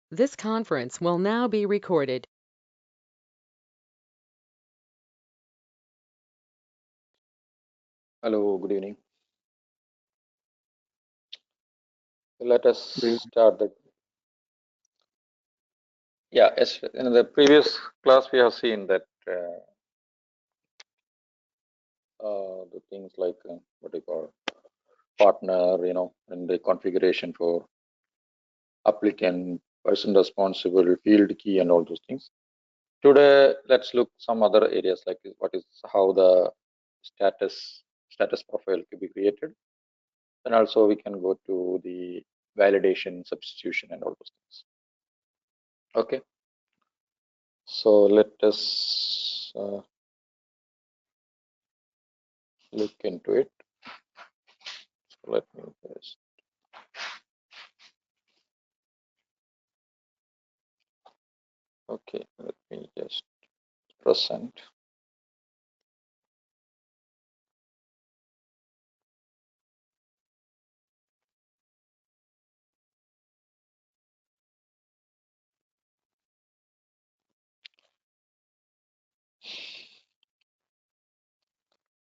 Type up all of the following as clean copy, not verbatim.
This conference will now be recorded. Hello, good evening. Let us start the. Yeah, as in the previous class, we have seen that the things like what do you call partner, and the configuration for applicant, person responsible, field key, and all those things. Today, let's look some other areas like what is how the status profile can be created, and also we can go to the validation, substitution, and all those things. Okay. So let us look into it. So let me just. Okay, let me just present.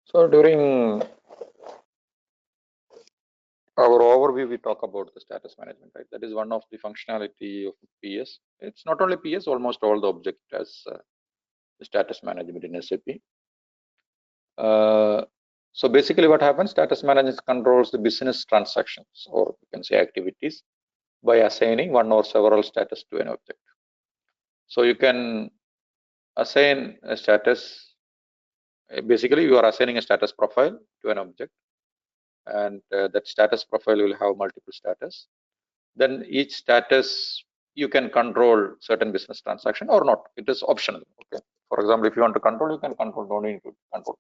So during our overview, we talk about the status management, right? That is one of the functionality of PS. It's not only PS, almost all the object has the status management in SAP. So basically what happens, status management controls the business transactions, or you can say activities, by assigning one or several status to an object. So you can assign a status. Basically, you are assigning a status profile to an object, and that status profile will have multiple status. Then each status you can control certain business transaction or not. It is optional. Okay. For example, if you want to control, you can control. Don't need to control.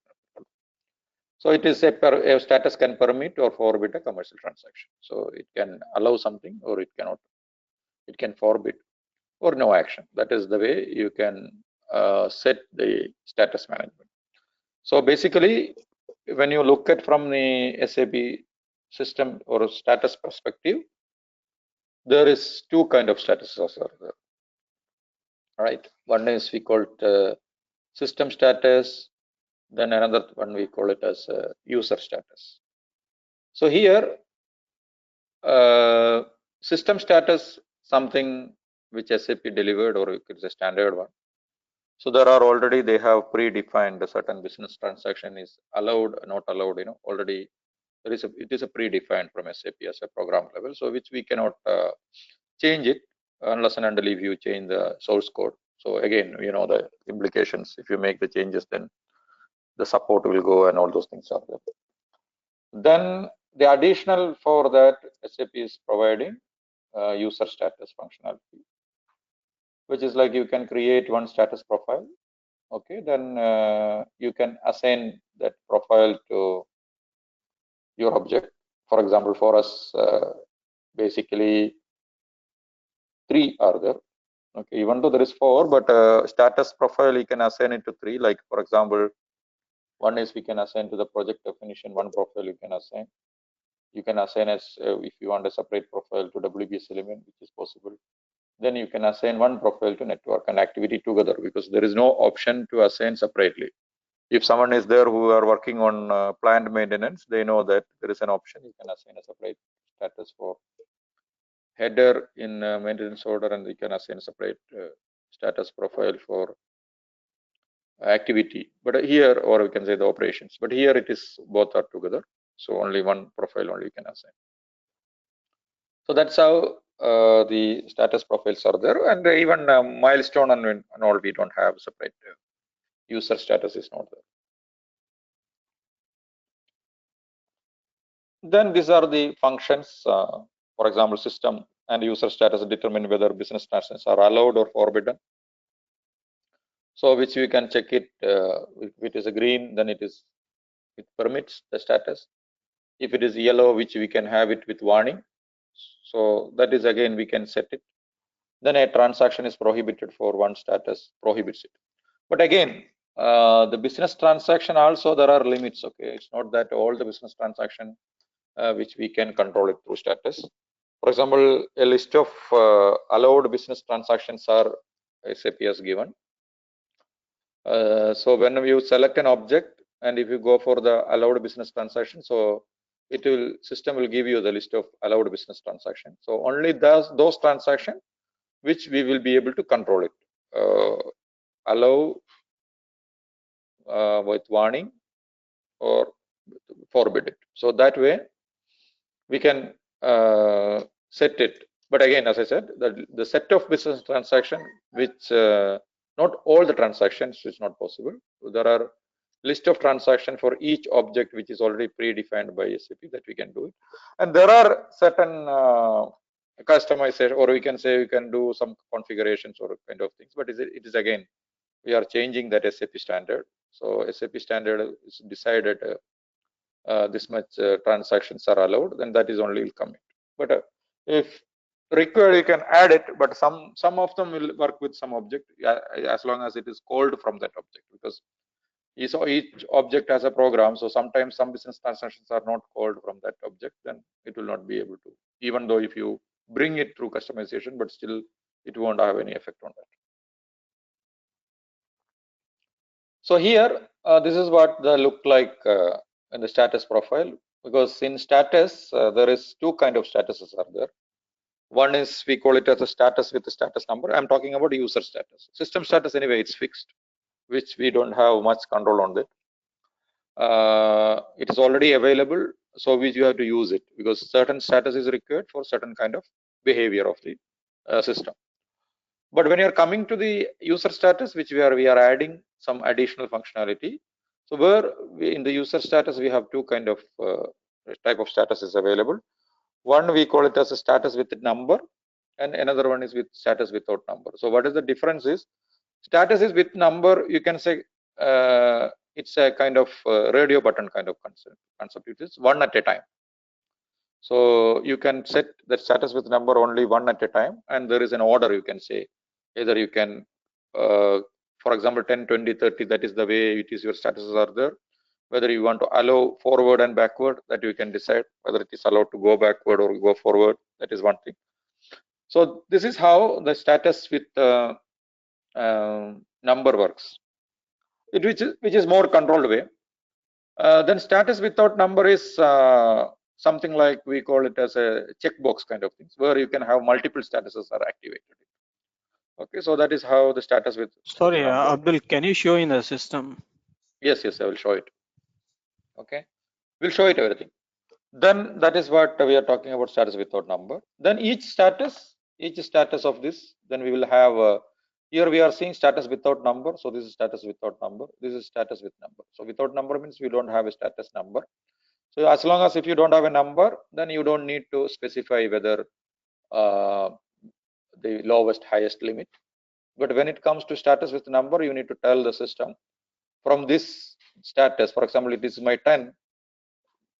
So it is a status can permit or forbid a commercial transaction. So it can allow something or it cannot. It can forbid or no action. That is the way you can set the status management. So basically, when you look at from the SAP system or status perspective, there is two kind of statuses are there. All right, one is we call it system status, then another one we call it as user status. So here, system status something which SAP delivered, or it's a standard one. So there are already they have predefined a certain business transaction is allowed, not allowed. Already it is a predefined from SAP as a program level, so which we cannot change it unless and until if you change the source code. So again, the implications. If you make the changes, then the support will go and all those things are there. Then the additional for that, SAP is providing user status functionality, which is like you can create one status profile. Okay, then you can assign that profile to your object. For example, for us, basically 3 are there. Okay, even though there is 4, but status profile you can assign it to 3. Like for example, one is we can assign to the project definition, one profile you can assign. You can assign as if you want a separate profile to WBS element, which is possible. Then you can assign one profile to network and activity together, because there is no option to assign separately. If someone is there who are working on planned maintenance, they know that there is an option. You can assign a separate status for header in maintenance order, and you can assign a separate status profile for activity. But here, or we can say the operations. But here it is both are together. So only one profile only you can assign. So that's how the status profiles are there, and even milestone and all we don't have separate. User status is not there. Then these are the functions. For example, system and user status determine whether business transactions are allowed or forbidden. So which we can check it. If it is a green, then it permits the status. If it is yellow, which we can have it with warning. So that is again we can set it. Then a transaction is prohibited for one status prohibits it. But again, the business transaction also there are limits. Okay, it's not that all the business transaction which we can control it through status. For example, a list of allowed business transactions are SAP has given. So when you select an object and if you go for the allowed business transaction, so system will give you the list of allowed business transactions. So only those transactions which we will be able to control it. Allow with warning or forbid it. So that way we can set it. But again, as I said, the set of business transaction which not all the transactions is not possible. There are list of transaction for each object which is already predefined by SAP that we can do it. And there are certain customization, or we can say we can do some configurations or kind of things. But it is again, we are changing that SAP standard. So SAP standard is decided this much transactions are allowed, then that is only will come in. But if required, you can add it, but some of them will work with some object as long as it is called from that object, because each object has a program. So sometimes some business transactions are not called from that object, then it will not be able to, even though if you bring it through customization, but still it won't have any effect on that. So here, this is what they look like in the status profile, because in status, there is two kind of statuses are there. One is, we call it as a status with a status number. I'm talking about user status. System status, anyway, it's fixed, which we don't have much control on that. It is already available, so you have to use it, because certain status is required for certain kind of behavior of the system. But when you're coming to the user status, which we are adding some additional functionality. So where in the user status, we have two kind of type of status is available. One, we call it as a status with number, and another one is with status without number. So what is the difference is, status is with number, you can say it's a kind of radio button kind of concept. It is one at a time. So you can set the status with number only one at a time, and there is an order, you can say. Either you can, for example, 10, 20, 30, that is the way it is your statuses are there. Whether you want to allow forward and backward, that you can decide whether it is allowed to go backward or go forward. That is one thing. So this is how the status with number works, which is more controlled way. Then status without number is something like, we call it as a checkbox kind of things, where you can have multiple statuses are activated. Okay, so that is how the status with. Sorry, Abdul, can you show in the system? Yes, I will show it. Okay, we'll show it everything. Then that is what we are talking about, status without number. Then each status of this, then we will have here we are seeing status without number. So this is status without number. This is status with number. So without number means we don't have a status number. So as long as if you don't have a number, then you don't need to specify whether the lowest highest limit. But when it comes to status with number, you need to tell the system from this status, for example, it is my 10,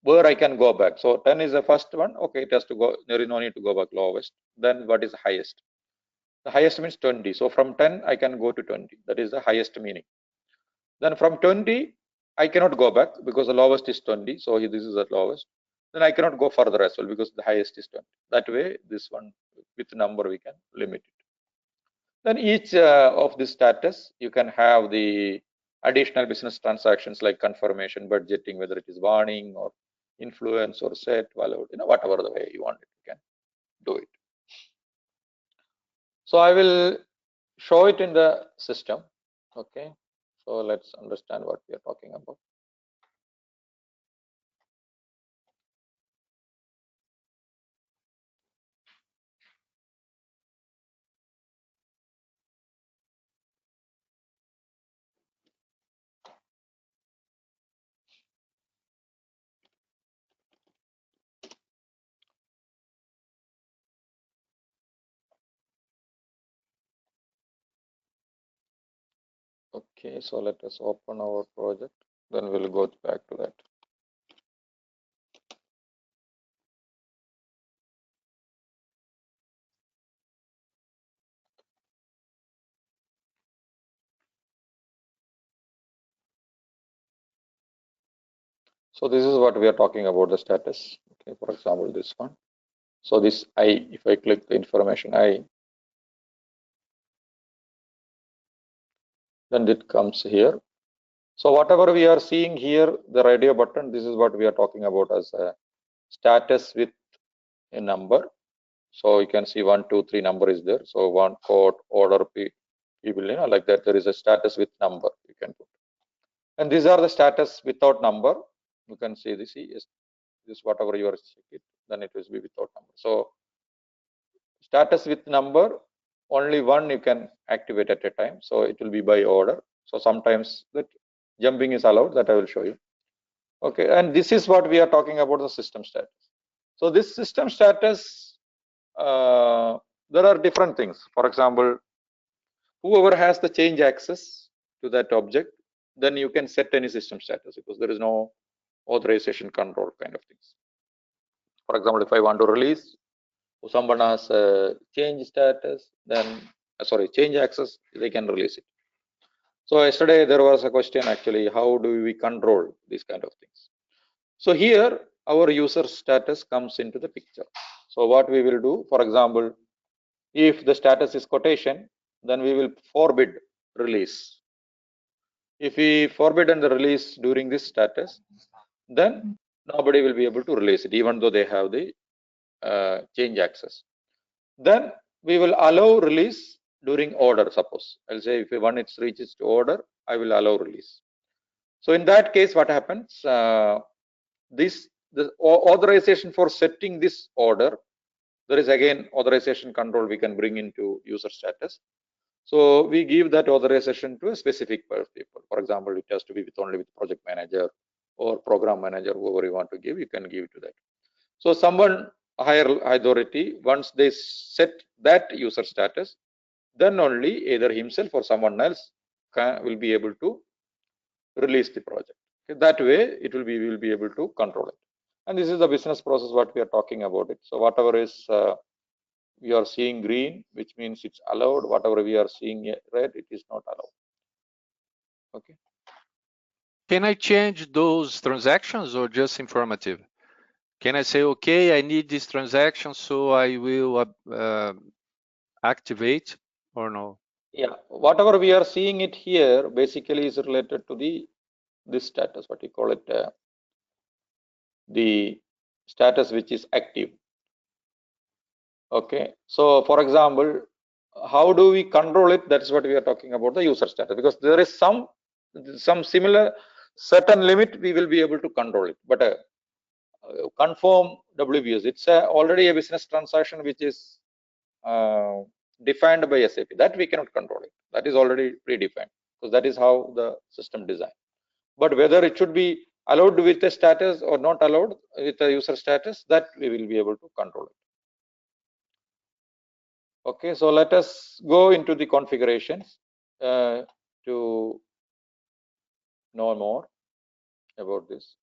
where I can go back. So 10 is the first one. Okay, it has to go, there is no need to go back lowest. Then what is highest? The highest means 20. So from 10, I can go to 20. That is the highest meaning. Then from 20, I cannot go back because the lowest is 20. So this is the lowest. Then I cannot go further as well because the highest is 20. That way, this one with number, we can limit it. Then each of this status, you can have the additional business transactions like confirmation, budgeting, whether it is warning or influence or set, valid, whatever the way you want it, you can do it. So I will show it in the system. Okay, so let's understand what we are talking about. Okay, so let us open our project, then we'll go back to that. So this is what we are talking about, the status. Okay, for example, this one. So this I, if I click the information I, then it comes here. So whatever we are seeing here, the radio button, this is what we are talking about as a status with a number. So you can see 1, 2, 3 number is there. So one code, order, people, like that. There is a status with number you can put. And these are the status without number. You can see this is this whatever you are checking, then it will be without number. So status with number, only one you can activate at a time. So it will be by order. So sometimes that jumping is allowed, that I will show you. Okay, and this is what we are talking about, the system status. So this system status, there are different things. For example, whoever has the change access to that object, then you can set any system status because there is no authorization control kind of things. For example, if I want to release, someone has a change status, then change access, they can release it. So yesterday there was a question actually, how do we control these kind of things? So here our user status comes into the picture. So what we will do, for example, if the status is quotation, then we will forbid release. If we forbidden the release during this status, then nobody will be able to release it, even though they have the change access. Then we will allow release during order. Suppose I'll say if one it reaches to order, I will allow release. So in that case, what happens? The authorization for setting this order, there is again authorization control we can bring into user status. So we give that authorization to a specific people. For example, it has to be with only with project manager or program manager, whoever you want to give, you can give it to that. So someone higher authority, once they set that user status, then only either himself or someone else will be able to release the project. Okay, that way it will be, we will be able to control it. And this is the business process what we are talking about it. So whatever is we are seeing green, which means it's allowed. Whatever we are seeing red, it is not allowed. Okay. Can I change those transactions or just informative? Can I say, okay, I need this transaction, so I will activate or no? Yeah, whatever we are seeing it here basically is related to this status, what we call it, the status which is active. Okay, so for example, how do we control it? That's what we are talking about, the user status, because there is some similar certain limit we will be able to control it, but confirm WBS, it's already a business transaction which is defined by SAP, that we cannot control it. That is already predefined because that is how the system design. But whether it should be allowed with a status or not allowed with a user status, that we will be able to control it. Okay, so let us go into the configurations to know more about this.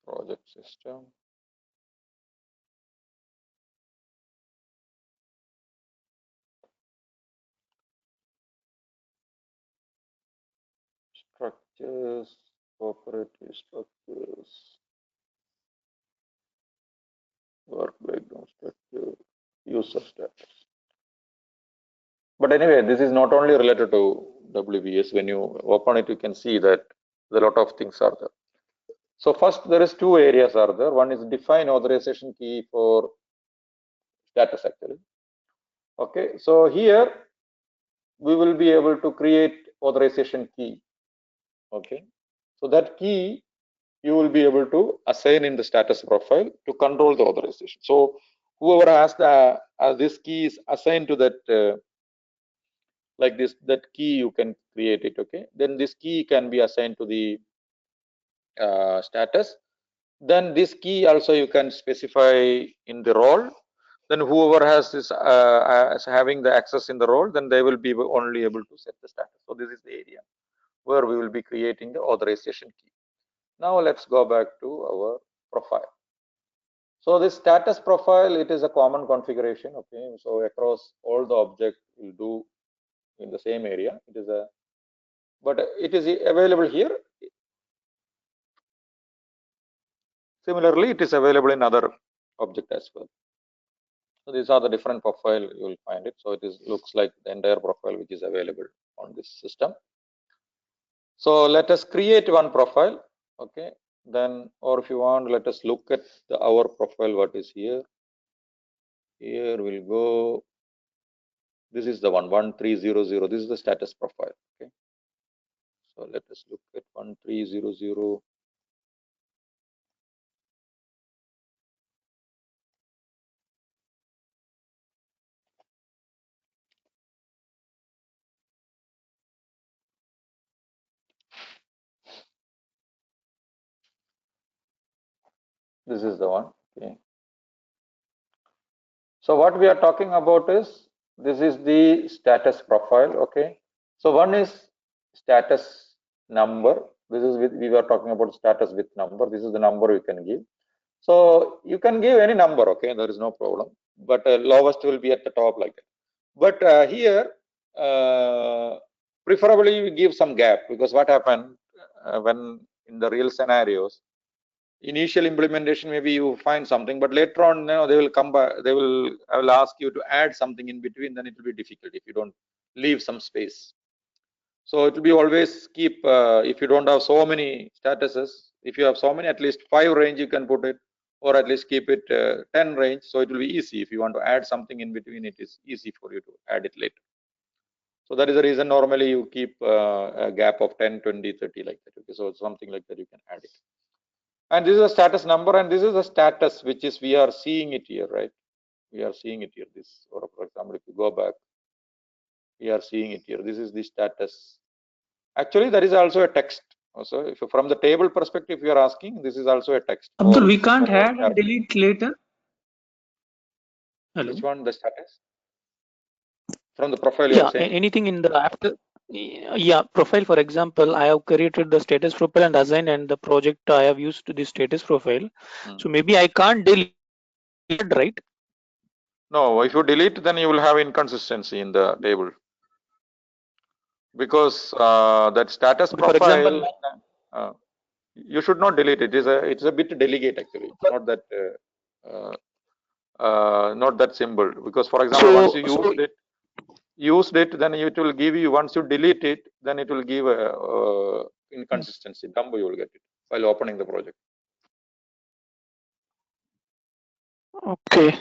Project system. Structures, cooperative structures, work breakdown structure, user status. But anyway, this is not only related to WBS. When you open it, you can see that a lot of things are there. So first, there is two areas are there. One is define authorization key for status actually. Okay, so here we will be able to create authorization key. Okay, so that key you will be able to assign in the status profile to control the authorization. So whoever has this key is assigned to that like this, that key you can create it. Okay, then this key can be assigned to the status. Then this key also you can specify in the role. Then whoever has this having the access in the role, then they will be only able to set the status. So this is the area where we will be creating the authorization key. Now let's go back to our profile. So this status profile, it is a common configuration. Okay, so across all the objects will do in the same area. It is a, but it is available here. Similarly, it is available in other object as well. So these are the different profile you will find it. So it is looks like the entire profile which is available on this system. So let us create one profile. Okay, then, or if you want, let us look at our profile. What is here? Here we'll go. This is the 1300. This is the status profile. Okay. So let us look at 1300. This is the one. Okay. So what we are talking about is, this is the status profile. Okay. So one is status number. This is we were talking about status with number. This is the number you can give. So you can give any number. Okay, there is no problem. But lowest will be at the top like that. But here, preferably you give some gap, because what happened when in the real scenarios, initial implementation maybe you find something, but later on, you know, they will come back. I will ask you to add something in between. Then it will be difficult if you don't leave some space. So it will be always keep, if you don't have so many statuses, if you have so many, at least 5 range you can put it, or at least keep it 10 range. So it will be easy. If you want to add something in between, it is easy for you to add it later. So that is the reason normally you keep a gap of 10, 20, 30 like that. Okay, so something like that you can add it. And this is a status number, and this is a status which is, we are seeing it here, right? We are seeing it here. This, or for example, if you go back, we are seeing it here. This is the status. Actually, there is also a text. Also, if from the table perspective you are asking, this is also a text. Abdul, we can't add and delete later. Hello. Which one, the status? From the profile you are saying? Anything in the after. Yeah, profile. For example, I have created the status profile and assigned, and the project I have used the status profile. So maybe I can't delete, right? No, if you delete, then you will have inconsistency in the table, because that status profile, for example, you should not delete it. It's a bit delegate actually. It's not that not that simple, because for example, once you used it, then it will give you, once you delete it, then it will give a inconsistency. Dumbo, you will get it while opening the project. Okay.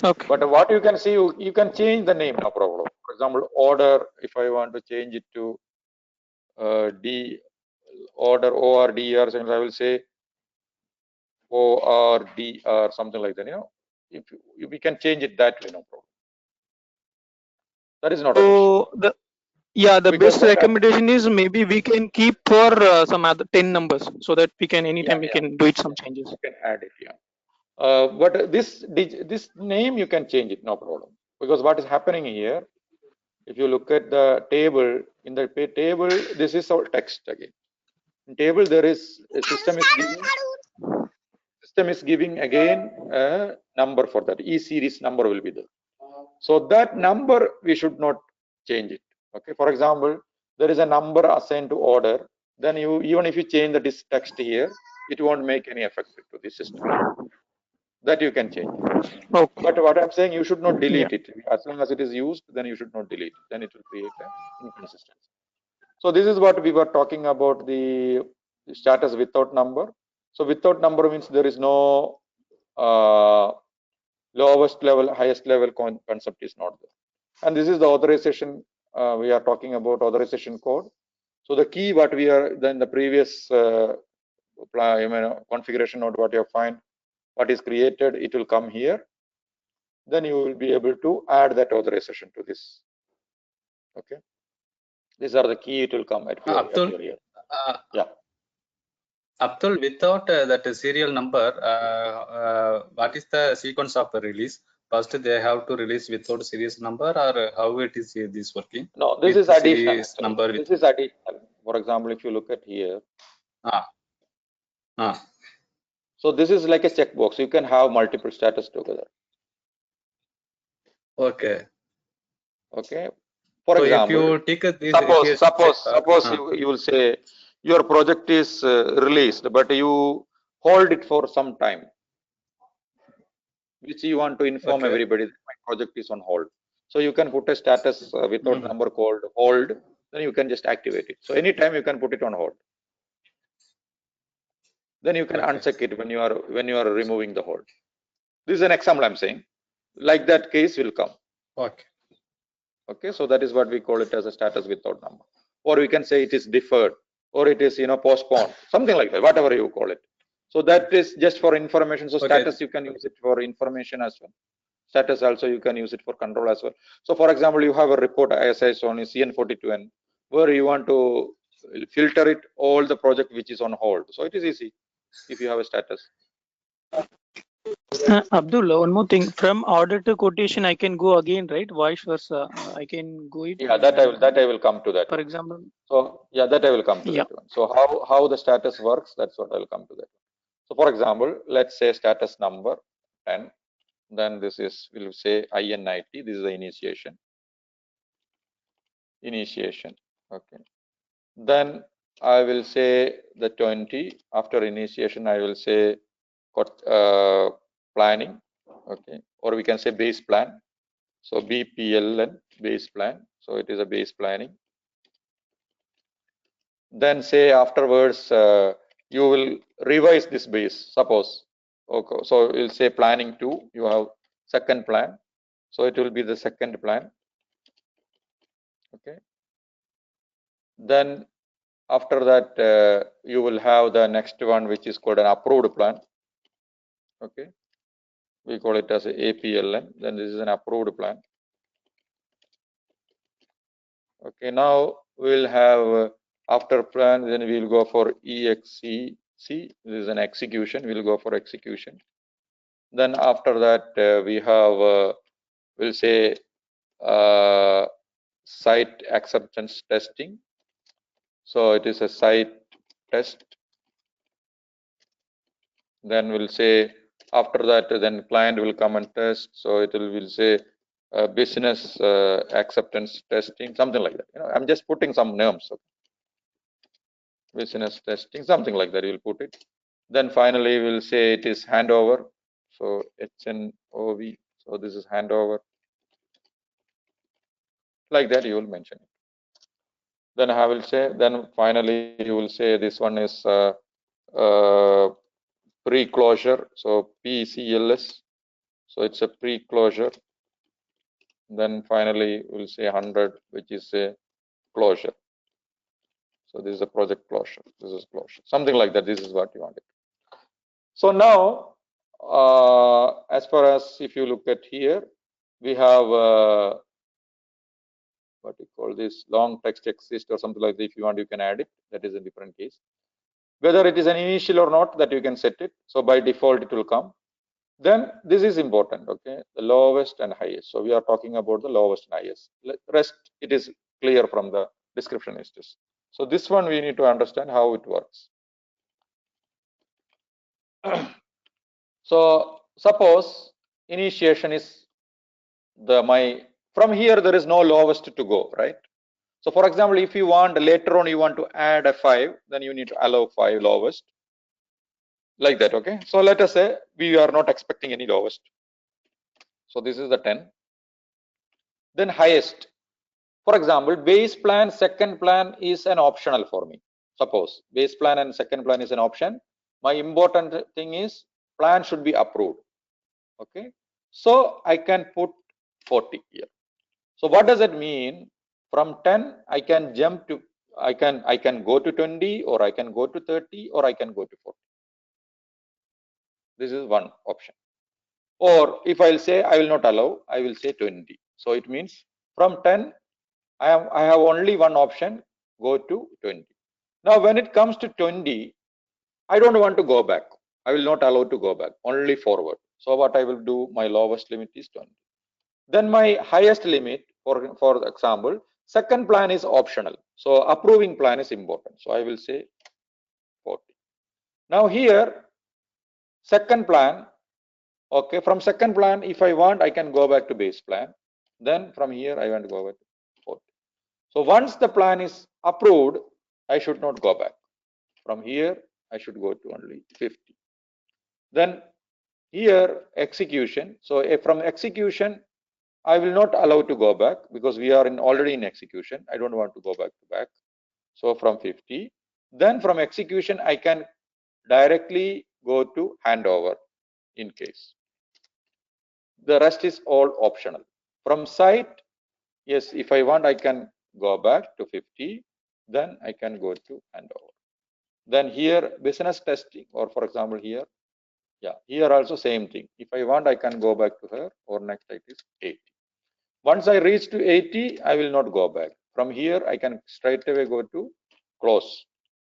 Okay. But what you can see, you can change the name, no problem. For example, order, if I want to change it to D order ORDR, I will say ORDR, something like that. You know, if we can change it that way, no problem. That is not an issue. The best recommendation is maybe we can keep for some other 10 numbers, so that we can anytime we can do it some changes. You can add it, but this name you can change it, no problem. Because what is happening here, if you look at the table, in the table, this is our text again. In table, there is a system is giving again a number for that. E-series number will be there. So that number we should not change it. Okay. For example, there is a number assigned to order. Then you, even if you change the text here, it won't make any effect to the system. That you can change. Okay. But what I'm saying, you should not delete it. As long as it is used, then you should not delete it. Then it will create an inconsistency. So this is what we were talking about, the status without number. So without number means there is no lowest level, highest level concept is not there. And this is the authorization. We are talking about authorization code. So the key, what we are then the previous configuration node, what you find, what is created, it will come here. Then you will be able to add that authorization to this. Okay. These are the key. It will come at here. Yeah. Abdul, without that serial number, what is the sequence of the release? First, they have to release without series number, or how it is this working? No, this is additional. This is additional. For example, if you look at here, Ah, So this is like a checkbox. You can have multiple status together. okay. Okay. For So if example, you take this, suppose you will say your project is released, but you hold it for some time, which you want to inform okay. everybody that my project is on hold. So you can put a status without Mhm. number called hold, then you can just activate it. So anytime you can put it on hold. Then you can Okay. uncheck it when you are removing the hold. This is an example I'm saying. Like that case will come. Okay. Okay, so that is what we call it as a status without number. Or we can say it is deferred, or it is postponed, something like that, whatever you call it. So that is just for information. So Okay. status you can use it for information as well. Status also you can use it for control as well. So for example, you have a report as I saw on CN42N where you want to filter it all the project which is on hold. So it is easy if you have a status. Abdul, one more thing. From order to quotation, I can go again, right? Vice versa. I can go it. Yeah, that I will come to that. For example. So yeah, that I will come to Yeah. that one. So how the status works, that's what I will come to that. So for example, let's say status number 10. Then this is, we'll say INIT. This is the initiation. Okay. Then I will say the 20. After initiation, I will say planning. Okay. Or we can say base plan. So BPLN, base plan. So it is a base planning. Then say afterwards, you will revise this base. Suppose, okay. So you'll say planning 2. You have second plan. So it will be the second plan. Okay. Then after that, you will have the next one, which is called an approved plan. Okay. We call it as a APLN. Then this is an approved plan. Okay. Now we'll have after plan, then we'll go for EXEC. This is an execution. We'll go for execution. Then after that, we have, we'll say site acceptance testing. So it is a site test. Then we'll say after that, then client will come and test. So it will say business acceptance testing, something like that. I'm just putting some names. Okay. Business testing, something like that. You'll put it. Then finally, we'll say it is handover. So HNOV. So this is handover. Like that, you will mention it. Then I will say, then finally you will say this one is pre-closure. So PCLS. So it's a pre-closure. Then finally we'll say 100, which is a closure. So this is a project closure. This is closure. Something like that. This is what you wanted. So now, as far as if you look at here, we have what you call this long text exist or something like that. If you want, you can add it. That is a different case. Whether it is an initial or not, that you can set it. So by default, it will come. Then this is important. Okay, the lowest and highest. So we are talking about the lowest and highest. Rest, it is clear from the description is this. So this one we need to understand how it works. So suppose initiation is from here there is no lowest to go, right? So for example, if you want later on you want to add a 5, then you need to allow 5 lowest, like that. Okay, so let us say we are not expecting any lowest. So this is the 10. Then highest. For example, base plan, second plan is an optional for me. Suppose base plan and second plan is an option. My important thing is plan should be approved. Okay, so I can put 40 here. So what does it mean? From 10, I can jump to, I can go to 20, or I can go to 30, or I can go to 40. This is one option. Or if I'll say I will not allow, I will say 20. So it means from 10, I have only one option, go to 20. Now when it comes to 20, I don't want to go back. I will not allow to go back, only forward. So what I will do, my lowest limit is 20. Then my highest limit, for example, second plan is optional. So approving plan is important. So I will say 40. Now here, second plan. Okay, from second plan, if I want, I can go back to base plan. Then from here, I want to go back to 40. So once the plan is approved, I should not go back. From here, I should go to only 50. Then here, execution. So from execution, I will not allow to go back because we are already in execution. I don't want to go back to back. So from 50, then from execution, I can directly go to handover in case. The rest is all optional. From site, yes, if I want, I can go back to 50. Then I can go to handover. Then here, business testing, or for example, here, yeah, here also same thing. If I want, I can go back to her, or next site is 80. Once I reach to 80, I will not go back. From here, I can straight away go to close.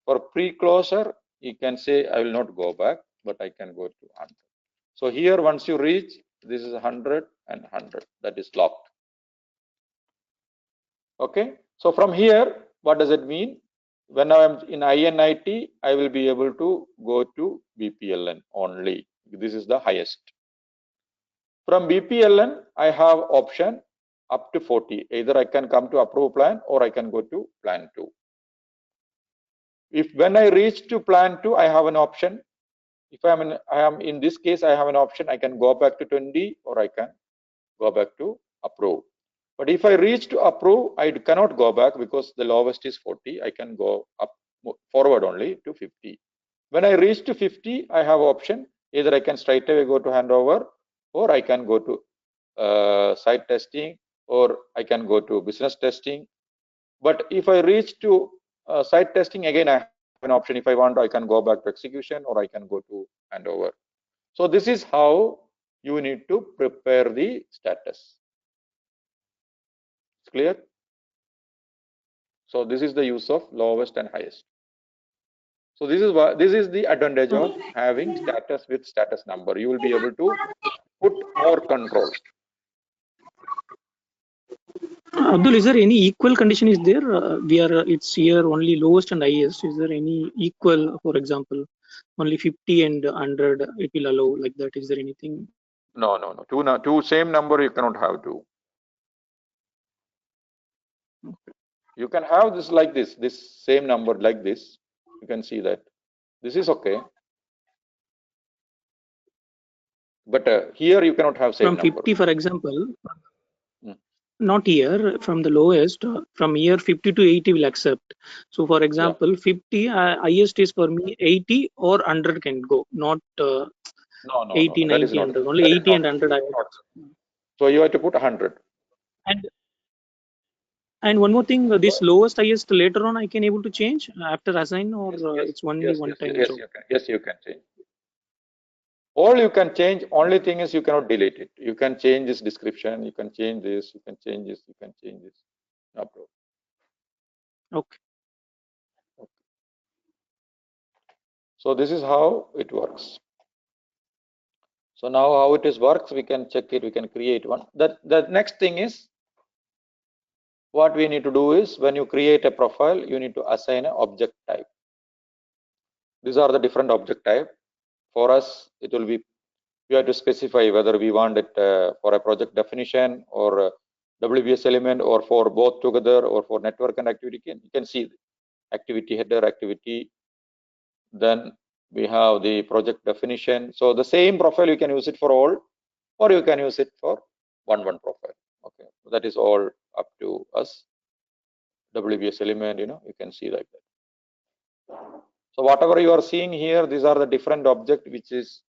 For pre-closure, you can say I will not go back, but I can go to 100. So here, once you reach, this is 100 and 100. That is locked. Okay. So from here, what does it mean? When I am in INIT, I will be able to go to BPLN only. This is the highest. From BPLN, I have option up to 40. Either I can come to approve plan or I can go to plan 2. If when I reach to plan 2, I have an option. If I am in this case, I have an option. I can go back to 20 or I can go back to approve. But if I reach to approve, I cannot go back because the lowest is 40. I can go up forward only to 50. When I reach to 50, I have option. Either I can straight away go to handover or I can go to site testing or I can go to business testing. But if I reach to site testing, again, I have an option. If I want, I can go back to execution or I can go to handover. So this is how you need to prepare the status. It's clear? So this is the use of lowest and highest. So this is the advantage of having status with status number. You will be able to put more control. Abdul, is there any equal condition is there? It's here only lowest and highest. Is there any equal, for example, only 50 and 100 it will allow like that? Is there anything? No. Two same number you cannot have two. You can have this like this same number like this. You can see that this is okay. But here you cannot have same from 50, number. for example, not here from the lowest, from here 50 to 80 will accept. So for example, 50 highest is for me 80 or 100 can go, not 80, 90, 100. Only 80 and 100. So you have to put 100. And one more thing, this lowest highest later on I can able to change after assign, or it's only one time. Yes, you can change. All you can change, only thing is you cannot delete it. You can change this description, you can change this, you can change this, you can change this. No problem. Okay. So this is how it works. So now how it works, we can check it, we can create one. The next thing is, what we need to do is, when you create a profile, you need to assign an object type. These are the different object type. For us, it will be, we have to specify whether we want it for a project definition or WBS element, or for both together, or for network and activity. You can see activity header, activity. Then we have the project definition. So the same profile, you can use it for all, or you can use it for one profile. Okay, that is all up to us. WBS element, you can see like that. So whatever you are seeing here, these are the different object which is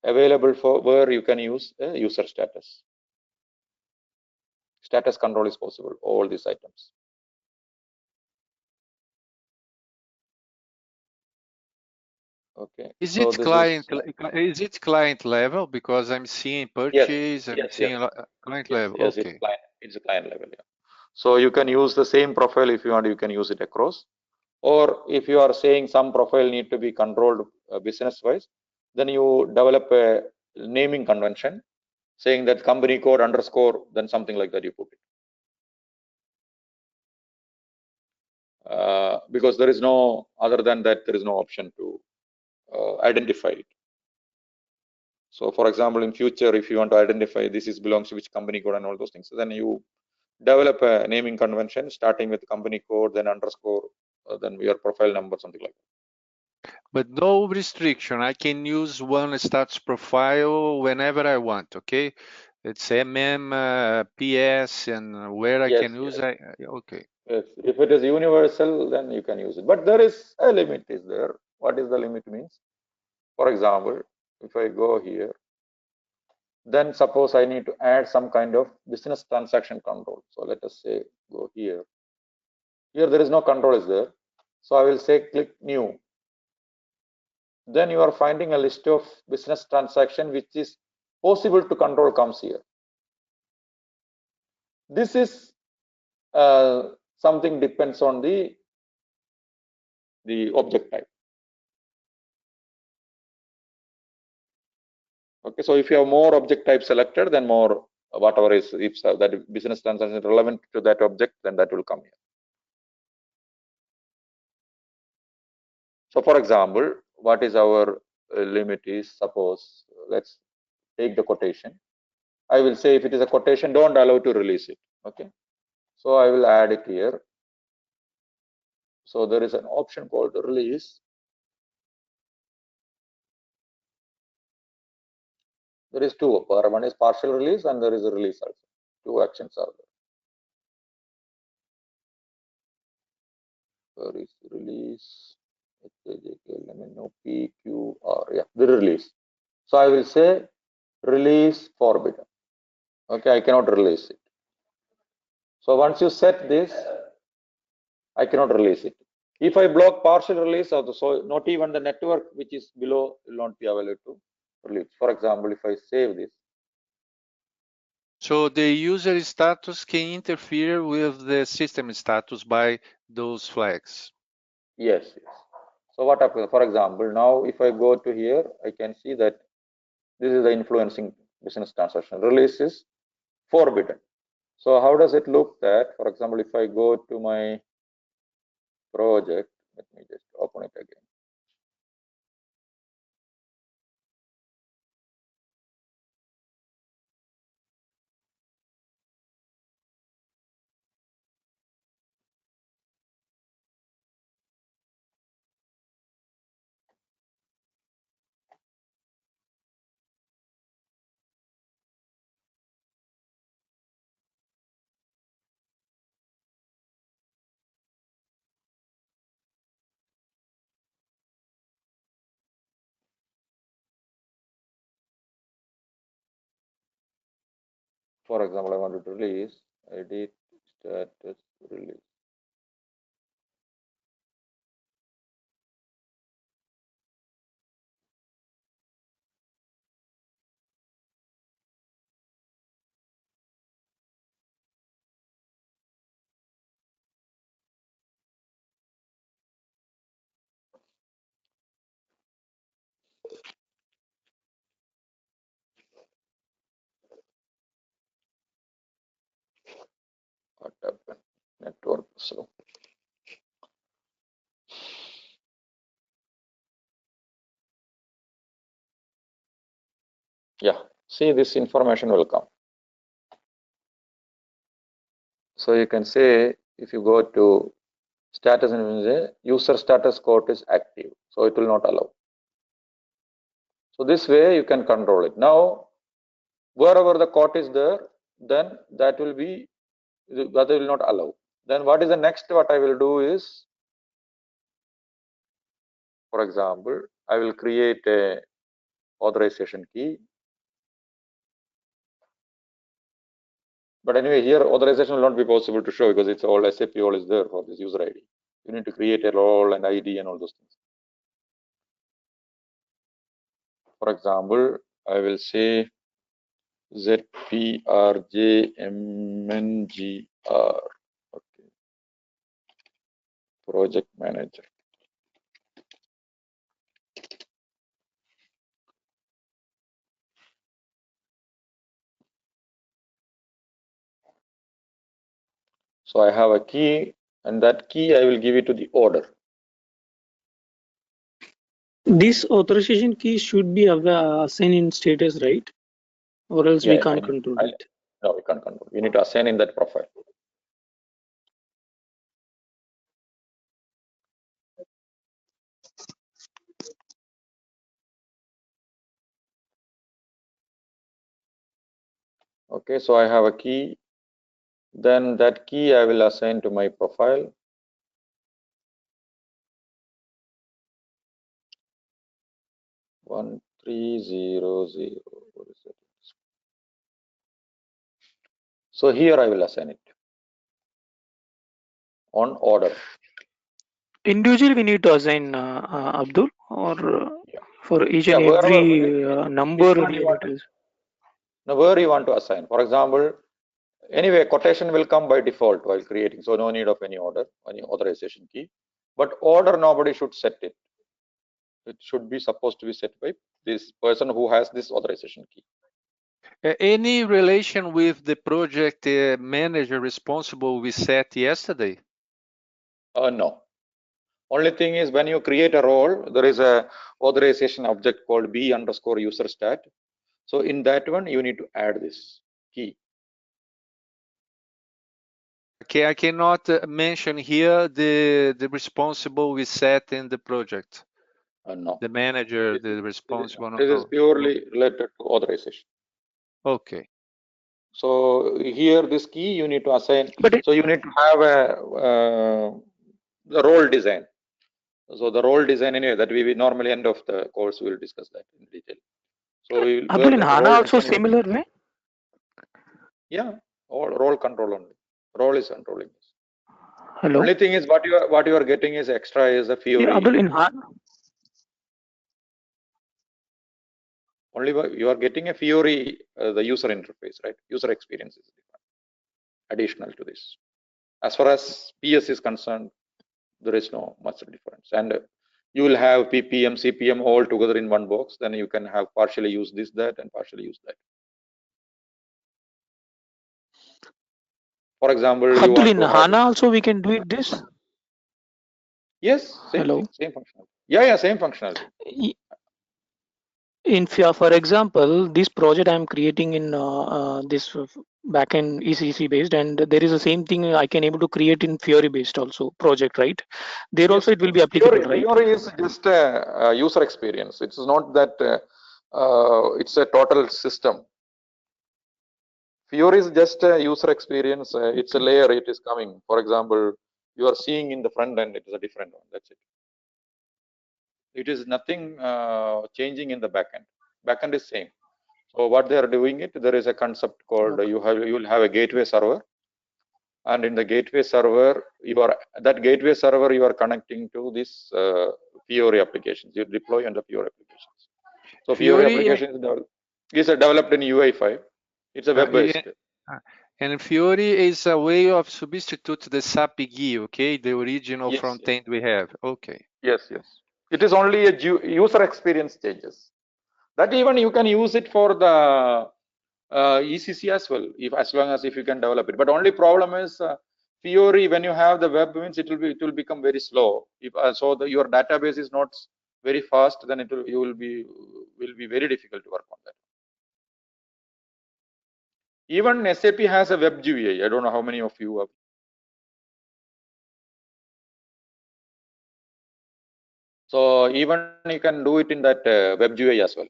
available for where you can use a user status. Status control is possible, all these items. Okay. Is it client level? Because I'm seeing purchase, I'm seeing client level. Yes, okay. It's a client level. Yeah. So you can use the same profile if you want. You can use it across. Or if you are saying some profile need to be controlled business-wise, then you develop a naming convention saying that company code _, then something like that you put because there is no, other than that, there is no option to identify it. So for example, in future, if you want to identify this is belongs to which company code and all those things, then you develop a naming convention starting with company code, then underscore, then your profile number, something like that. But no restriction. I can use one status profile whenever I want. Okay, it's PS, and where I Yes, can use. yes. Okay. Yes. If it is universal, then you can use it. But there is a limit. Is there? What is the limit means? For example, if I go here, then suppose I need to add some kind of business transaction control. So let us say go here. Here there is no control is there. So I will say click new. Then you are finding a list of business transaction which is possible to control comes here. This is something depends on the object type. Okay, so if you have more object type selected, then more whatever is, if that business transaction is relevant to that object, then that will come here. So for example, what is our limit is, suppose let's take the quotation. I will say if it is a quotation, don't allow to release it. Okay, so I will add it here. So there is an option called release. There is two. One is partial release and there is a release also. Two actions are there. There is release. Let me know PQR. Yeah, the release. So I will say release forbidden. Okay, I cannot release it. So once you set this, I cannot release it. If I block partial release of the, so not even the network which is below will not be available to release. For example, if I save this. So the user status can interfere with the system status by those flags. Yes, yes. So what happens? For example, now if I go to here, I can see that this is the influencing business transaction. Release is forbidden. So how does it look that? For example, if I go to my project, let me just open it again. For example, I wanted to release, edit, status, release. What happened? Network slow. Yeah, see this information will come. So you can say if you go to status and user status code is active, so it will not allow. So this way you can control it. Now, wherever the code is there, then that will be, that will not allow. Then what is the next? What I will do is, for example, I will create a authorization key. But anyway, here authorization will not be possible to show because it's all SAP all is there for this user ID. You need to create a role and ID and all those things. For example, I will say ZPRJMNGR. Okay. Project manager. So I have a key and that key I will give it to the order. This authorization key should be assigned in status, right? Or else we can't control it. No, we can't control. We need to assign in that profile. Okay, so I have a key. Then that key I will assign to my profile. One 300. What is it? So here I will assign it on order. Individually, we need to assign Abdul, or for each and wherever every number. Now, where you want to assign? For example, anyway, quotation will come by default while creating, so no need of any order, any authorization key. But order, nobody should set it. It should be supposed to be set by this person who has this authorization key. Any relation with the project manager responsible we set yesterday? No. Only thing is when you create a role, there is a authorization object called b_user_stat. So in that one, you need to add this key. Okay, I cannot mention here the responsible we set in the project. No. The manager, the responsible. This is purely related to authorization. Okay. So here, this key you need to assign. So you need to have the role design. So the role design anyway that we normally end of the course we will discuss that in detail. So Abdul, in HANA also similar way. Yeah, all role control only. Role is controlling this. Hello. Only thing is what you are getting is extra is a Fiori. Yeah, Abdul, in HANA. Only you are getting a Fiori, the user interface, right? User experience is different, additional to this. As far as PS is concerned, there is no much difference. And you will have PPM, CPM all together in one box. Then you can have partially use this, that, and partially use that. For example, Abdul, in HANA also we can do it this? Yes, same thing, same functionality. Yeah, same functionality. For example, this project I am creating in this backend ECC based, and there is the same thing I can able to create in Fiori based also project, right? There also it will be applicable, right? Fiori is just a user experience. It's not that it's a total system. Fiori is just a user experience. It's a layer. It is coming. For example, you are seeing in the front end. It is a different one. That's it. It is nothing changing in the backend. Backend is same. So what they are doing it, there is a concept called you will have a gateway server, and in the gateway server, that gateway server you are connecting to this Fiori applications. You deploy on the Fiori applications. So Fiori application is developed in UI5. It's a web-based. And Fiori is a way of substitute the SAP GUI, okay? The original front end we have. Okay. Yes. It is only a user experience changes. That even you can use it for the ECC as well, as long as if you can develop it. But only problem is Fiori, when you have the web means it will become very slow. If your database is not very fast, then it will be very difficult to work on that. Even SAP has a web GUI. I don't know how many of you have. So even you can do it in that web GUI as well.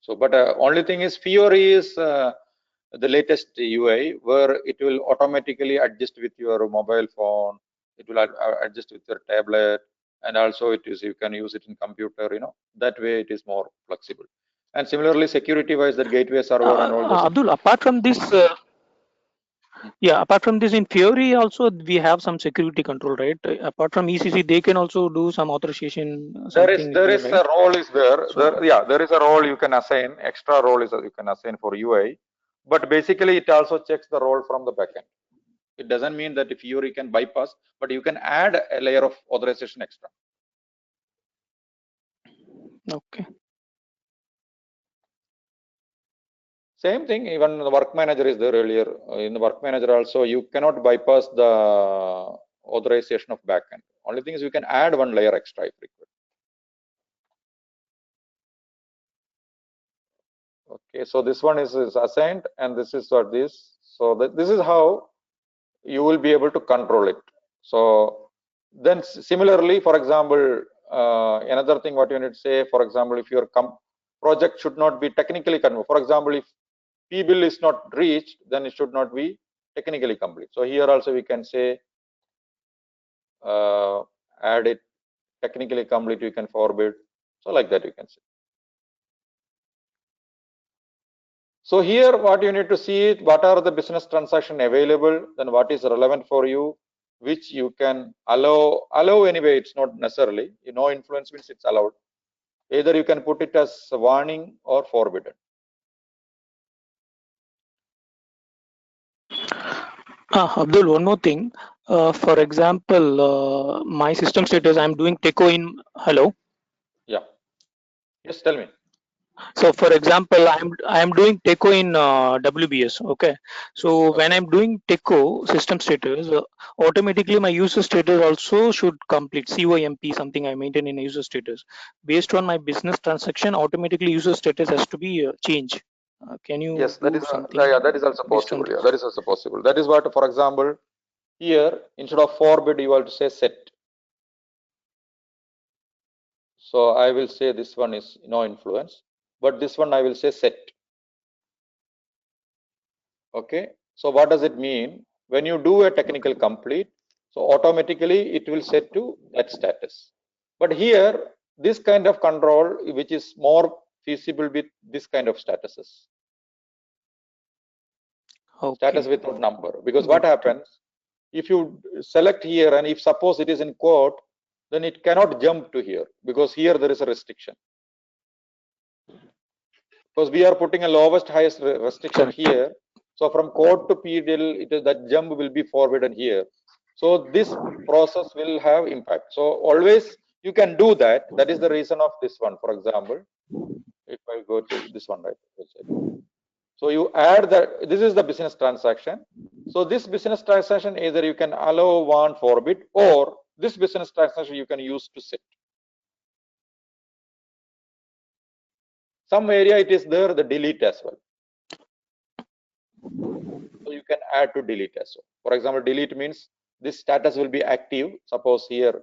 So, but only thing is Fiori is the latest UI where it will automatically adjust with your mobile phone. It will adjust with your tablet, and also you can use it in computer. That way it is more flexible. And similarly, security-wise, that gateway server and all those. Abdul, apart from this, apart from this, in Fiori also we have some security control, right? Apart from ECC, they can also do some authorization. There is a role is there. There is a role you can assign. Extra role is you can assign for UI, but basically it also checks the role from the backend. It doesn't mean that if Fiori can bypass, but you can add a layer of authorization extra. Okay. Same thing, even the work manager is there earlier. In the work manager also, you cannot bypass the authorization of backend. Only thing is you can add one layer extra if required. Okay, so this one is assigned, and this is what this. So this is how you will be able to control it. So then similarly, for example, another thing what you need to say, for example, if your project should not be technically confirmed. For example, if P bill is not reached, then it should not be technically complete. So here also we can say add it technically complete, you can forbid. So like that you can say. So here what you need to see is what are the business transaction available, then what is relevant for you, which you can allow anyway, it's not necessarily, no influence means it's allowed. Either you can put it as warning or forbidden. Abdul, one more thing. For example, my system status, I'm doing TECO in, hello. Yeah. Yes, tell me. So for example, I'm doing TECO in WBS. Okay. So when I'm doing TECO system status, automatically my user status also should complete COMP, something I maintain in user status. Based on my business transaction, automatically user status has to be changed. Can you Yes, that is something? that is also possible. Yeah, that is also possible. That is what, for example, here instead of forbid, you have to say set. So I will say this one is no influence, but this one I will say set. Okay. So what does it mean? When you do a technical complete, so automatically it will set to that status. But here, this kind of control, which is more feasible with this kind of statuses. Okay. Status without number. Because what happens, if you select here and if suppose it is in quote, then it cannot jump to here because here there is a restriction. Because we are putting a lowest highest restriction here. So from quote to PDL, it is that jump will be forbidden here. So this process will have impact. So always you can do that. That is the reason of this one. For example, if I go to this one, right? So you add that this is the business transaction. So this business transaction, either you can allow, warn, forbid, or this business transaction you can use to set. Some area it is there, the delete as well. So you can add to delete as well. For example, delete means this status will be active. Suppose here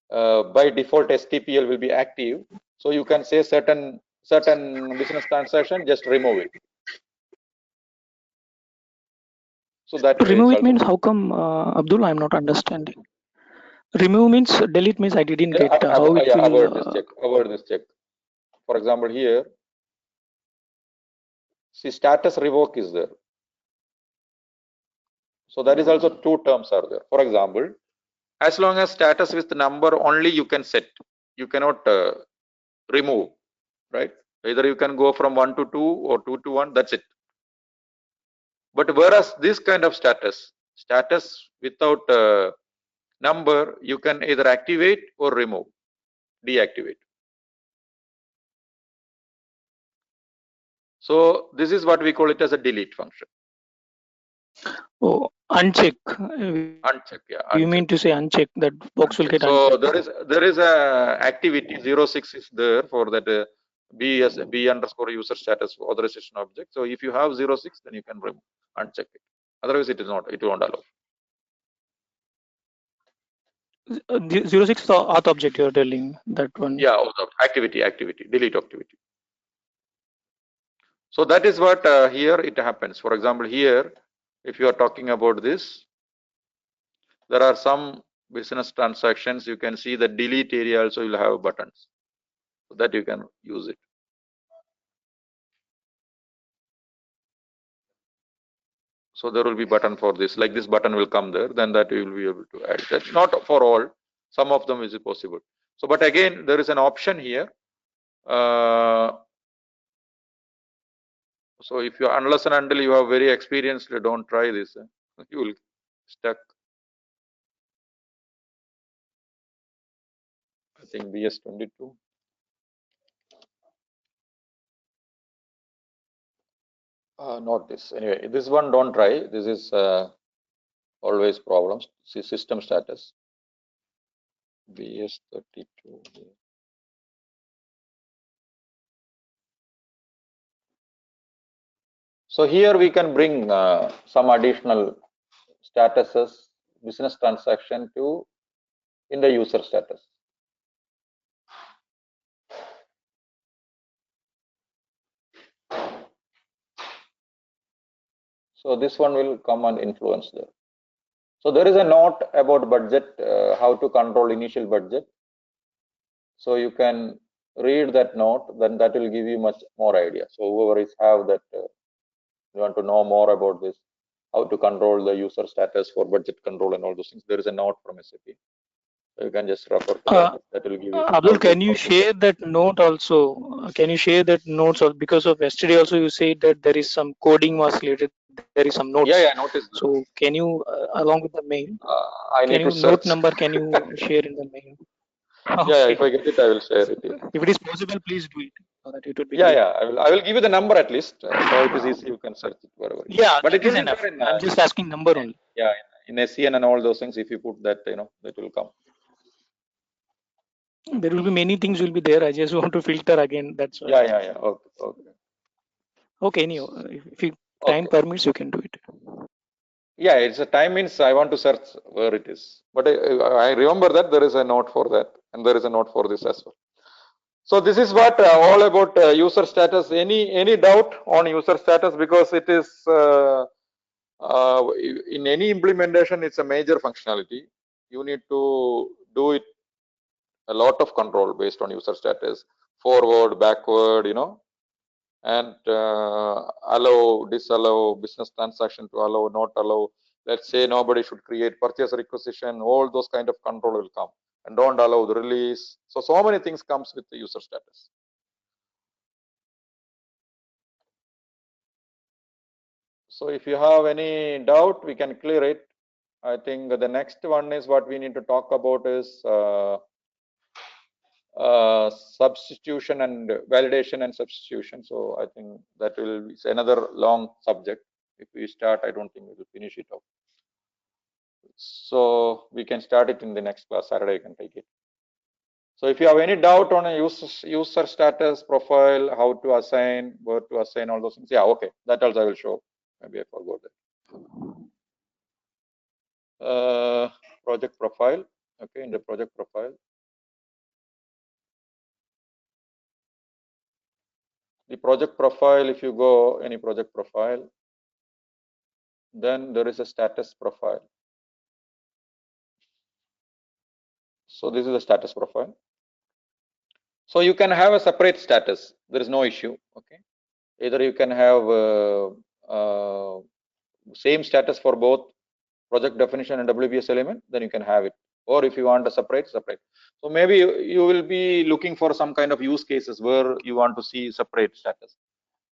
by default STPL will be active. So you can say certain business transaction, just remove it. So that remove it means how come, Abdul? I'm not understanding. Remove means delete means I didn't get how it will. Avoid this check. Avoid this check. For example, here, see status revoke is there. So that is also two terms are there. For example, as long as status with the number only you can set. You cannot remove, right? Either you can go from 1 to 2 or 2 to 1. That's it. But whereas this kind of status without number, you can either activate or remove, deactivate. So this is what we call it as a delete function. Oh, uncheck. Uncheck, yeah. Uncheck. You mean to say uncheck, that box will get so unchecked. there is a activity 06 is there for that B underscore user status authorization object. So if you have 06, then you can remove, uncheck it. Otherwise, it is not. It won't allow. 06 is the auth object you're telling, that one. Yeah, activity, delete activity. So that is what here it happens. For example, here, if you are talking about this, there are some business transactions. You can see the delete area also will have buttons, so that you can use it. So there will be button for this, like this button will come there, then that you will be able to add. That's not for all, some of them is possible. So, but again, there is an option here. So if you, unless and until you are very experienced, don't try this. You will stuck. I think BS22. Not this. Anyway, this one don't try. This is always problems. See system status. BS32. So here we can bring some additional statuses, business transaction to in the user status. So this one will come and influence there. So there is a note about budget, how to control initial budget. So you can read that note, then that will give you much more idea. So whoever is have that, you want to know more about this, how to control the user status for budget control and all those things. There is a note from SAP. So you can just refer to that. That will give you. Abdul, can you share that note also? Can you share that notes also? Because of yesterday also you said that there is some coding was related. There is some notes. Yeah, notice. So can you, along with the mail, I need to search. note number can you share in the mail? Okay. Yeah, if I get it, I will share it. If it is possible, please do it. So that it would be. Yeah, I will give you the number at least. So it is easy. You can search it wherever. Yeah, but it is enough. In, I'm just asking number only. Yeah, in SCN and all those things. If you put that, that will come. There will be many things will be there. I just want to filter again. That's why. Yeah. Okay. Anyhow, if you time permits, you can do it. Yeah, it's a time means I want to search where it is. But I remember that there is a note for that, and there is a note for this as well. So this is what all about user status. Any doubt on user status, because it is in any implementation, it's a major functionality. You need to do it a lot of control based on user status, forward, backward, and allow, disallow, business transaction to allow, not allow. Let's say nobody should create purchase requisition. All those kind of control will come, and don't allow the release. So many things comes with the user status. So if you have any doubt, we can clear it. I think the next one is what we need to talk about is substitution and validation and substitution. So I think that will be another long subject. If we start, I don't think we will finish it off. So we can start it in the next class. Saturday, I can take it. So if you have any doubt on a user status profile, how to assign, where to assign, all those things. Yeah, okay. That also I will show. Maybe I forgot that. Project profile. Okay, in the project profile. The project profile, if you go any project profile, then there is a status profile. So this is the status profile. So you can have a separate status. There is no issue. Okay. Either you can have same status for both project definition and WBS element, then you can have it. Or if you want a separate. So maybe you will be looking for some kind of use cases where you want to see separate status.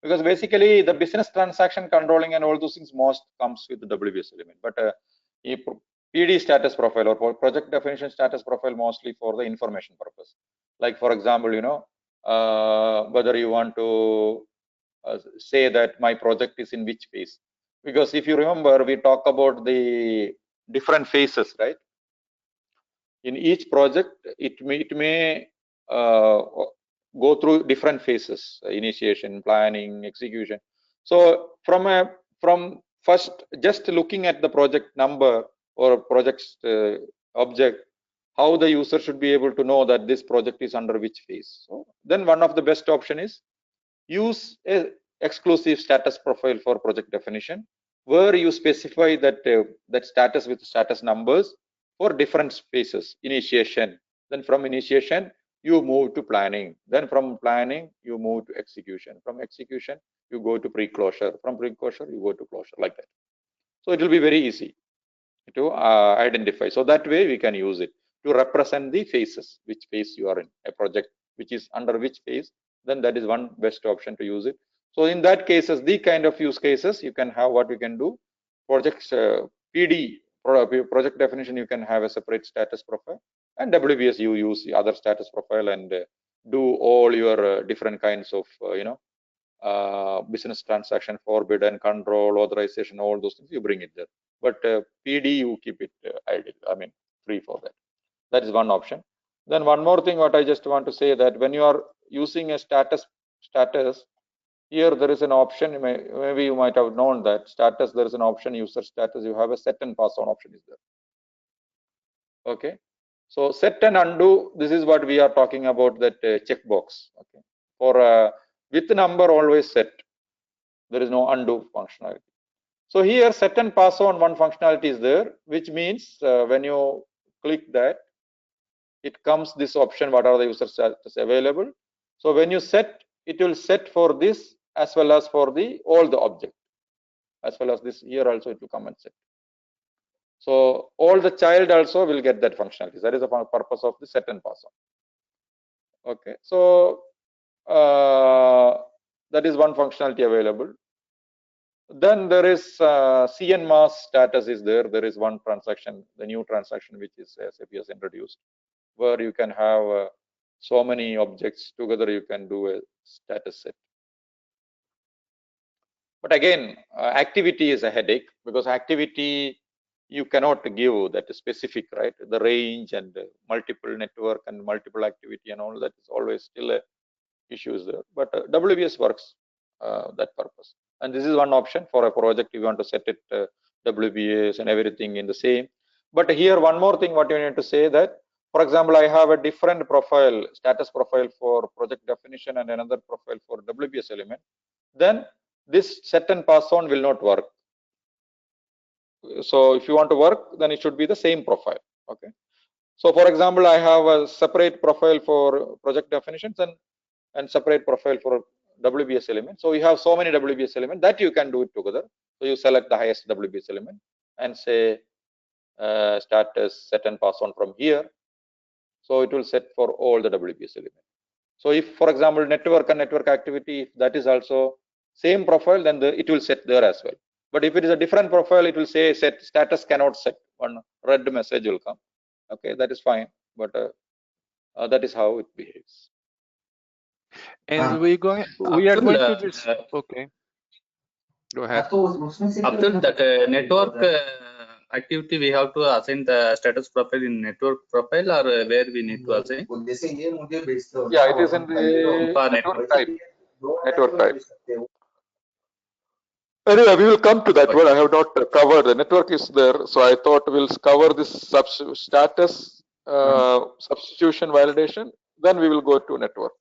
Because basically the business transaction controlling and all those things most comes with the WBS element. But a PD status profile or project definition status profile mostly for the information purpose. Like for example, whether you want to say that my project is in which phase. Because if you remember, we talk about the different phases, right? In each project, it may go through different phases: initiation, planning, execution. So from first, just looking at the project number or project's object, how the user should be able to know that this project is under which phase. So then one of the best option is use a exclusive status profile for project definition, where you specify that that status with status numbers for different phases. Initiation, then from initiation you move to planning, then from planning you move to execution, from execution you go to pre-closure, from pre-closure you go to closure, like that. So it will be very easy to identify. So that way we can use it to represent the phases, which phase you are in, a project which is under which phase, then that is one best option to use it. So in that cases, the kind of use cases you can have, what you can do, projects PD project definition, you can have a separate status profile, and WBS you use the other status profile and do all your different kinds of business transaction, forbidden, control, authorization, all those things, you bring it there. But PD, you keep it idle, I mean, free for that. That is one option. Then one more thing, what I just want to say, that when you are using a status, here there is an option, maybe you might have known that status, there is an option, user status, you have a set and pass on option is there. Okay. So set and undo, this is what we are talking about, that checkbox. Okay. For with number always set, there is no undo functionality. So here set and pass on one functionality is there, which means when you click that, it comes this option, what are the user status available. So when you set, it will set for this as well as for the all the object, as well as this here also it will come and set. So all the child also will get that functionality. That is the purpose of the set and pass on. Okay, so that is one functionality available. Then there is CNMAS status is there. There is one transaction, the new transaction which is SAP has introduced, where you can have so many objects together. You can do a status set. But again, activity is a headache, because activity you cannot give that specific, right? The range and multiple network and multiple activity and all that is always still a issues there. But WBS works that purpose. And this is one option for a project. You want to set it WBS and everything in the same. But here one more thing what you need to say, that for example, I have a different profile, status profile for project definition and another profile for WBS element. Then this set and pass on will not work. So if you want to work, then it should be the same profile. Okay. So for example, I have a separate profile for project definitions and separate profile for WBS element. So you have so many WBS elements that you can do it together. So you select the highest WBS element and say status set and pass on from here. So it will set for all the WBS elements. So if, for example, network and network activity, if that is also same profile, then it will set there as well. But if it is a different profile, it will say set status cannot set. One red message will come. Okay, that is fine. But that is how it behaves. And we are going to this. Okay. Go ahead. Abdul, that network activity, we have to assign the status profile in network profile, or where we need to assign? Yeah, it is in the network type. Network type. Anyway, we will come to that one. I have not covered. The network is there, so I thought we'll cover this status substitution validation. Then we will go to network.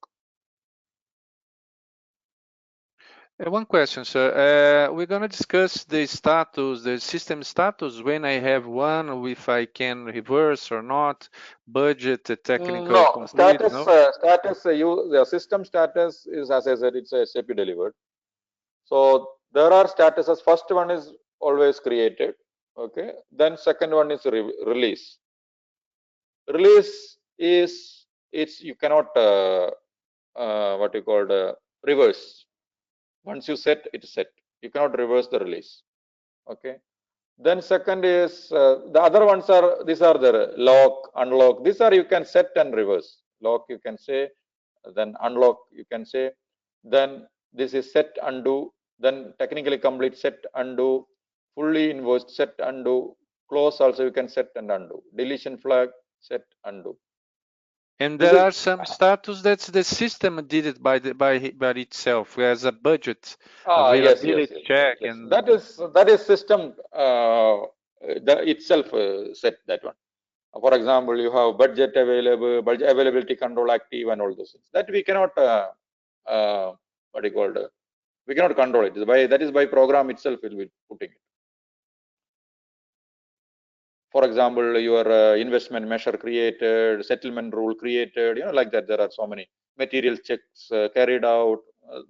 One question, sir. We're going to discuss the status, the system status, when I have one, if I can reverse or not, budget, technical. No, complete, status, no? the system status is, as I said, it's a SAP delivered. So there are statuses. First one is always created. Okay. Then second one is release. Release is, you cannot what you call reverse. Once you set, it is set. You cannot reverse the release. Okay. Then second is the other ones are, these are the lock, unlock. These are you can set and reverse. Lock you can say, then unlock you can say. Then this is set, undo. Then technically complete, set, undo. Fully invoiced, set, undo. Close also you can set and undo. Deletion flag, set, undo. And there are some status that's the system did it by itself as a budget availability yes. check, Yes. and that is system itself set that one. For example, you have budget available, budget availability control active, and all those things that we cannot what you called we cannot control it. That is by program itself will be putting it. For example, your investment measure created, settlement rule created, like that. There are so many material checks carried out.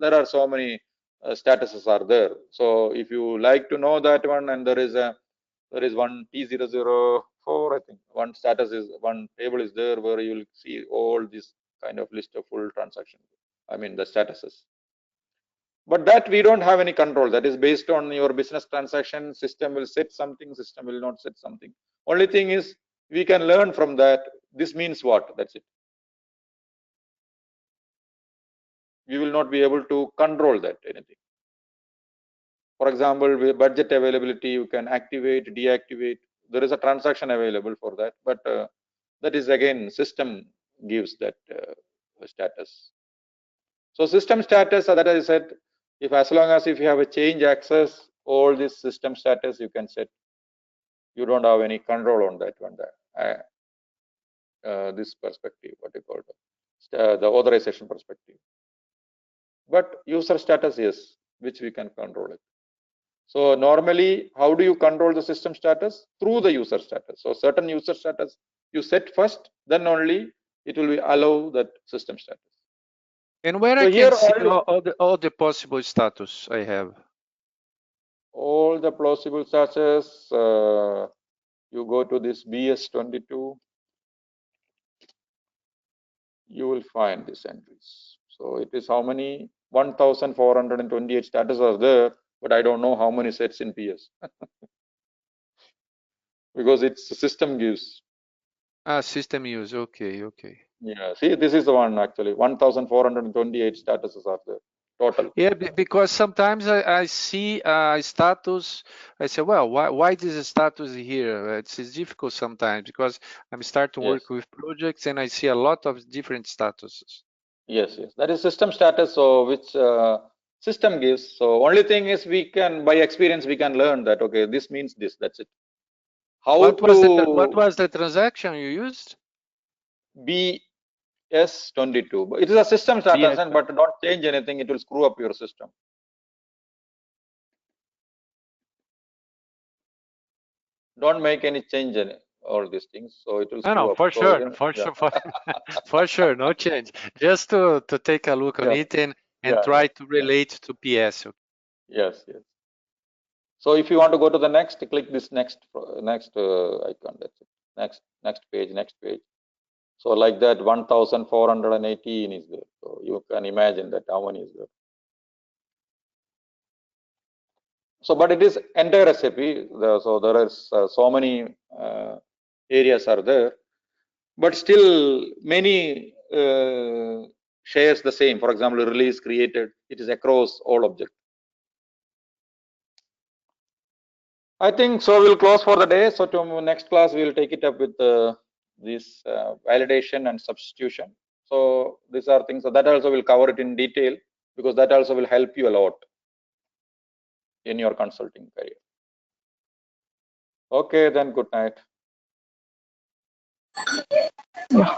There are so many statuses are there. So if you like to know that one, and there is one T004, I think one status is, one table is there where you will see all this kind of list of full transactions. I mean the statuses. But that we don't have any control. That is based on your business transaction. System will set something, system will not set something. Only thing is we can learn from that. This means what? That's it. we will not be able to control that anything. For example, with budget availability, you can activate, deactivate. There is a transaction available for that, but that is again system gives that status. So system status, that I said, if as long as if you have a change access, all this system status you can set. You don't have any control on that one. This perspective, what you call it, the authorization perspective. But user status, yes, which we can control it. So normally, how do you control the system status? Through the user status. So certain user status you set first, then only it will be allow that system status. And where So I here can see only, all the possible status I have. all the plausible status, you go to this BS22, you will find these entries. So it is how many? 1,428 status are there, but I don't know how many sets in PS. Because it's the system gives. System use. Okay. Yeah, see, this is the one actually. 1,428 statuses are there total. Yeah, because sometimes I see status. I say, well, why this status here? It's difficult sometimes because I'm starting to work with projects and I see a lot of different statuses. Yes, that is system status. So which system gives. So only thing is we can, by experience, we can learn that okay, this means this. That's it. What was the transaction you used? BS22. It is a system status, but don't change anything. It will screw up your system. Don't make any change in all these things. So it will screw up. For so sure, for sure, no change. Just to take a look on it and try to relate to PS. Yes. So if you want to go to the next, click this next icon. That's it. Next page. So like that, 1,418 is there. So you can imagine that how many is there. So, but it is entire SAP. So there is so many areas are there, but still many shares the same. For example, release created, it is across all objects. I think so. We'll close for the day. So to next class, we'll take it up with this validation and substitution. So these are things. So that also will cover it in detail because that also will help you a lot in your consulting career. Okay, then good night.